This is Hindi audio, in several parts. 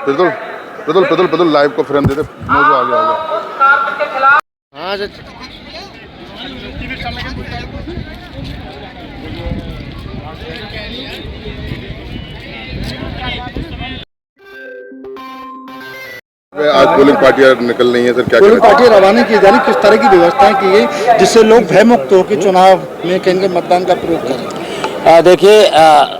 प्रदुल प्रदुल प्रदुल प्रदुल लाइव को फ्रेम दे दे। मौजू आ गया। हाँ आज पोलिंग पार्टियां निकल रही हैं सर, क्या पोलिंग पार्टियां रवाना की जा रही, किस तरह की व्यवस्थाएं की गई जिससे लोग भयमुक्त होकर चुनाव में केंद्र मतदान का प्रयोग करें? देखिए,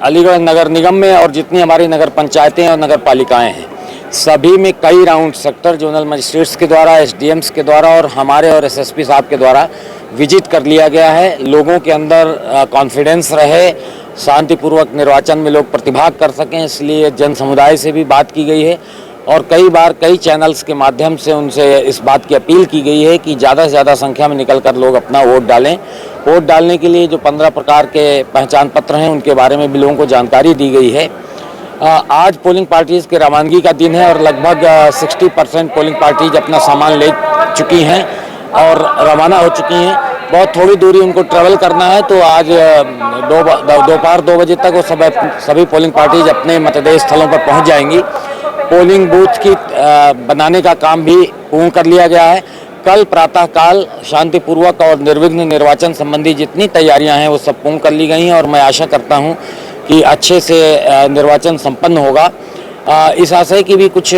अलीगढ़ नगर निगम में और जितनी हमारी नगर पंचायतें और नगर पालिकाएँ हैं, सभी में कई राउंड सेक्टर जोनल मजिस्ट्रेट्स के द्वारा, एसडीएम्स के द्वारा और हमारे और एसएसपी साहब के द्वारा विजिट कर लिया गया है। लोगों के अंदर कॉन्फिडेंस रहे, शांतिपूर्वक निर्वाचन में लोग प्रतिभाग कर सकें, इसलिए जन समुदाय से भी बात की गई है और कई बार कई चैनल्स के माध्यम से उनसे इस बात की अपील की गई है कि ज़्यादा से ज़्यादा संख्या में निकलकर लोग अपना वोट डालें। वोट डालने के लिए जो 15 प्रकार के पहचान पत्र हैं उनके बारे में भी लोगों को जानकारी दी गई है। आज पोलिंग पार्टीज़ के रवानगी का दिन है और लगभग 60% पोलिंग पार्टीज अपना सामान ले चुकी हैं और रवाना हो चुकी हैं। बहुत थोड़ी दूरी उनको ट्रैवल करना है, तो आज दोपहर 2 बजे तक वो सभी पोलिंग पार्टीज अपने मतदेय स्थलों पर पहुंच जाएंगी। पोलिंग बूथ की बनाने का काम भी पूर्ण कर लिया गया है। कल प्रातःकाल शांतिपूर्वक और निर्विघ्न निर्वाचन संबंधी जितनी तैयारियां हैं वो सब पूर्ण कर ली गई हैं और मैं आशा करता हूं कि अच्छे से निर्वाचन संपन्न होगा। इस आशय की भी कुछ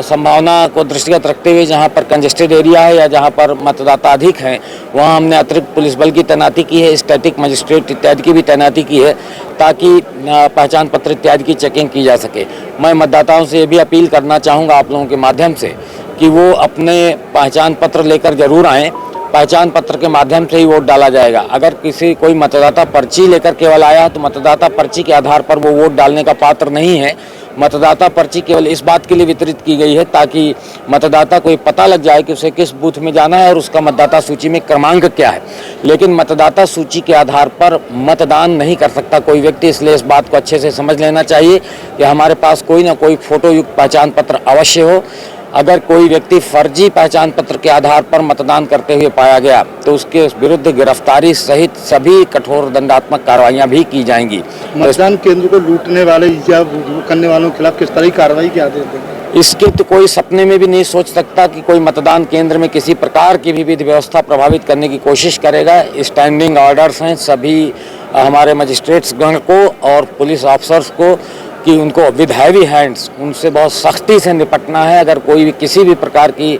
संभावना को दृष्टिगत रखते हुए जहां पर कंजेस्टेड एरिया है या जहां पर मतदाता अधिक हैं वहां हमने अतिरिक्त पुलिस बल की तैनाती की है, स्टैटिक मजिस्ट्रेट इत्यादि की भी तैनाती की है ताकि पहचान पत्र इत्यादि की चेकिंग की जा सके। मैं मतदाताओं से ये भी अपील करना चाहूँगा आप लोगों के माध्यम से कि वो अपने पहचान पत्र लेकर जरूर आएँ। पहचान पत्र के माध्यम से ही वोट डाला जाएगा। अगर कोई मतदाता पर्ची लेकर केवल आया तो मतदाता पर्ची के आधार पर वो वोट डालने का पात्र नहीं है। मतदाता पर्ची केवल इस बात के लिए वितरित की गई है ताकि मतदाता को पता लग जाए कि उसे किस बूथ में जाना है और उसका मतदाता सूची में क्रमांक क्या है। लेकिन मतदाता सूची के आधार पर मतदान नहीं कर सकता कोई व्यक्ति, इसलिए इस बात को अच्छे से समझ लेना चाहिए कि हमारे पास कोई ना कोई फोटो युक्त पहचान पत्र अवश्य हो। अगर कोई व्यक्ति फर्जी पहचान पत्र के आधार पर मतदान करते हुए पाया गया तो उसके विरुद्ध गिरफ्तारी सहित सभी कठोर दंडात्मक कार्रवाइयां भी की जाएंगी। मतदान केंद्र को लूटने वाले या करने वालों के खिलाफ किस तरह की कार्रवाई के आदेश देंगे? इसके तो कोई सपने में भी नहीं सोच सकता कि कोई मतदान केंद्र में किसी प्रकार की भी विधि व्यवस्था प्रभावित करने की कोशिश करेगा। स्टैंडिंग ऑर्डर्स हैं सभी हमारे मजिस्ट्रेट्स गण को और पुलिस ऑफिसर्स को कि उनको विद हैवी हैंड्स उनसे बहुत सख्ती से निपटना है। अगर कोई भी किसी भी प्रकार की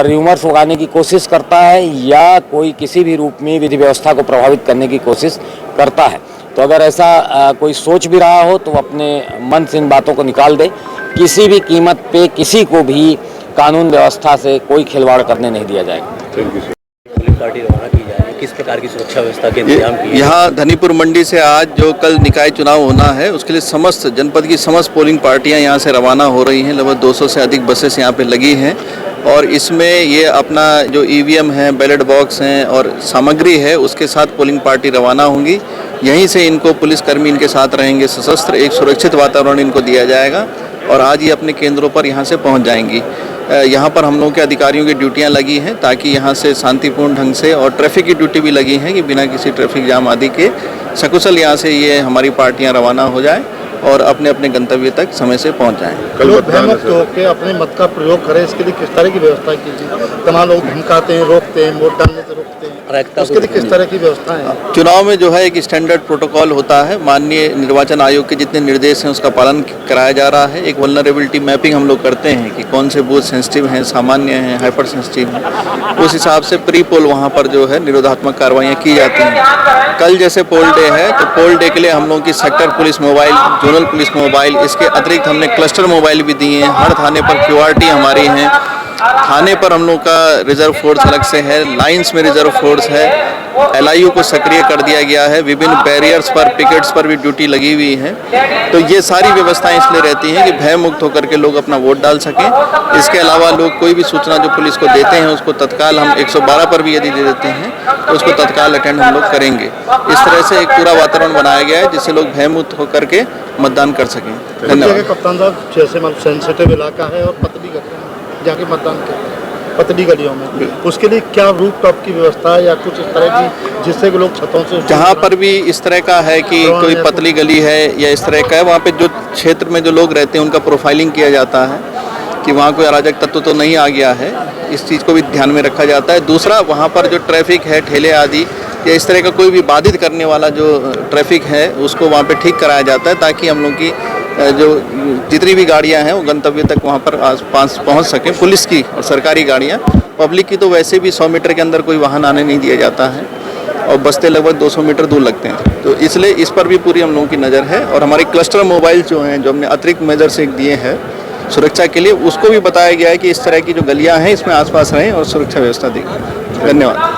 र्यूमर्स उगाने की कोशिश करता है या कोई किसी भी रूप में विधि व्यवस्था को प्रभावित करने की कोशिश करता है तो अगर ऐसा कोई सोच भी रहा हो तो अपने मन से इन बातों को निकाल दे। किसी भी कीमत पे किसी को भी कानून व्यवस्था से कोई खिलवाड़ करने नहीं दिया जाएगा। पोलिंग पार्टी रवाना की जा रही है, किस प्रकार की सुरक्षा व्यवस्था के इंतजाम किए? यहाँ धनीपुर मंडी से आज जो कल निकाय चुनाव होना है उसके लिए समस्त जनपद की समस्त पोलिंग पार्टियाँ यहाँ से रवाना हो रही हैं। लगभग 200 से अधिक बसेस यहाँ पे लगी हैं और इसमें ये अपना जो ईवीएम है, बैलेट बॉक्स हैं और सामग्री है उसके साथ पोलिंग पार्टी रवाना होंगी। यहीं से इनको पुलिसकर्मी इनके साथ रहेंगे सशस्त्र, एक सुरक्षित वातावरण इनको दिया जाएगा और आज ये अपने केंद्रों पर यहाँ से पहुँच जाएंगी। यहाँ पर हम लोगों के अधिकारियों की ड्यूटियाँ लगी हैं ताकि यहाँ से शांतिपूर्ण ढंग से, और ट्रैफिक की ड्यूटी भी लगी है कि बिना किसी ट्रैफिक जाम आदि के सकुशल यहाँ से ये हमारी पार्टियाँ रवाना हो जाएं और अपने अपने गंतव्य तक समय से पहुँच जाएँ। लोग भयमुक्त होकर अपने मत का प्रयोग करें, इसके लिए किस तरह की व्यवस्था कीजिए? तमाम लोग धमकाते हैं, रोकते हैं, वोट डालने से रोकते हैं, उसके लिए किस तरह की व्यवस्था है? चुनाव में जो है एक स्टैंडर्ड प्रोटोकॉल होता है। माननीय निर्वाचन आयोग के जितने निर्देश हैं उसका पालन कराया जा रहा है। एक वल्नरेबिलिटी मैपिंग हम लोग करते हैं कि कौन से बूथ सेंसिटिव हैं, सामान्य हैं, हाइपर सेंसिटिव हैं। उस हिसाब से प्री पोल वहाँ पर जो है निरोधात्मक कार्रवाइयाँ की जाती हैं। कल जैसे पोल डे है तो पोल डे के लिए हम लोगों की sector police mobile, zonal police mobile, इसके अतिरिक्त हमने क्लस्टर मोबाइल भी दिए हैं। हर थाने पर क्यूआरटी हमारी हैं। थाने पर हम लोग का रिजर्व फोर्स अलग से है, लाइंस में रिजर्व फोर्स है, एलआईयू को सक्रिय कर दिया गया है, विभिन्न बैरियर्स पर, पिकेट्स पर भी ड्यूटी लगी हुई है। तो ये सारी व्यवस्थाएं इसलिए रहती हैं कि भय मुक्त होकर के लोग अपना वोट डाल सकें। इसके अलावा लोग कोई भी सूचना जो पुलिस को देते हैं उसको तत्काल हम 112 पर भी यदि दे देते हैं तो उसको तत्काल अटेंड हम लोग करेंगे। इस तरह से एक पूरा वातावरण बनाया गया है जिससे लोग भयमुक्त होकर के मतदान कर सकें। धन्यवाद। कप्तान साहब, जैसे सेंसिटिव इलाका है और पतली जाके मतदान करें। पतली गलियों में, उसके लिए क्या रूफ टॉप की व्यवस्था है या कुछ इस तरह की जिससे कि लोग छतों से जहाँ पर भी इस तरह का है कि कोई पतली गली है या इस तरह का है, वहाँ पे जो क्षेत्र में जो लोग रहते हैं उनका प्रोफाइलिंग किया जाता है कि वहाँ कोई अराजक तत्व तो नहीं आ गया है, इस चीज़ को भी ध्यान में रखा जाता है। दूसरा, वहाँ पर जो ट्रैफिक है, ठेले आदि या इस तरह का कोई भी बाधित करने वाला जो ट्रैफिक है उसको वहाँ पे ठीक कराया जाता है, ताकि हम लोग की जो जितनी भी गाड़ियाँ हैं वो गंतव्य तक वहाँ पर आस-पास पहुँच सकें। पुलिस की और सरकारी गाड़ियाँ, पब्लिक की तो वैसे भी 100 मीटर के अंदर कोई वाहन आने नहीं दिया जाता है और बस्ते लगभग 200 मीटर दूर लगते हैं, तो इसलिए इस पर भी पूरी हम लोगों की नज़र है। और हमारे क्लस्टर मोबाइल जो हैं, जो हमने अतिरिक्त मेजर्स एक दिए हैं सुरक्षा के लिए, उसको भी बताया गया है कि इस तरह की जो गलियां हैं इसमें आसपास रहें और सुरक्षा व्यवस्था दी। धन्यवाद।